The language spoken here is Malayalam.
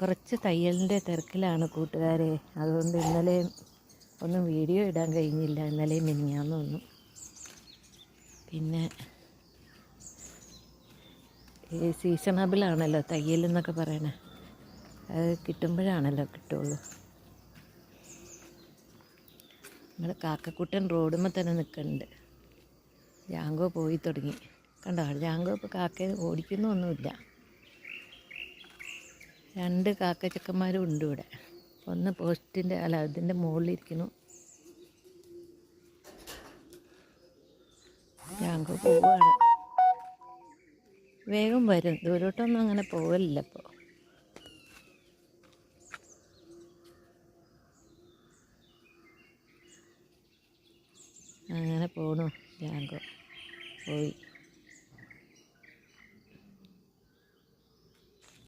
കുറച്ച് തയ്യലിൻ്റെ തിരക്കിലാണ് കൂട്ടുകാരെ. അതുകൊണ്ട് ഇന്നലെ ഒന്നും വീഡിയോ ഇടാൻ കഴിഞ്ഞില്ല, ഇന്നലെയും മിനിഞ്ഞാന്നൊന്നും. പിന്നെ ഈ സീസണബിളാണല്ലോ തയ്യൽ എന്നൊക്കെ പറയണേ, അത് കിട്ടുമ്പോഴാണല്ലോ കിട്ടുള്ളൂ. നമ്മുടെ കാക്കക്കുട്ടൻ റോഡുമ്മേ തന്നെ നിൽക്കുന്നുണ്ട്. ജാങ്കോ പോയി തുടങ്ങി, കണ്ടോ? ജാങ്കോ ഇപ്പോൾ കാക്കയെ ഓടിക്കുന്നൊന്നുമില്ല. 2 കാക്കച്ചക്കന്മാരും ഉണ്ട് ഇവിടെ. ഒന്ന് പോസ്റ്റിൻ്റെ ഇതിൻ്റെ മുകളിലിരിക്കുന്നു. ജാങ്കോ പോവുകയാണ്. വേഗം വരും, ദൂരോട്ടൊന്നും അങ്ങനെ പോകലില്ല ഇപ്പോൾ. അങ്ങനെ പോണു. ജാങ്കോ പോയി.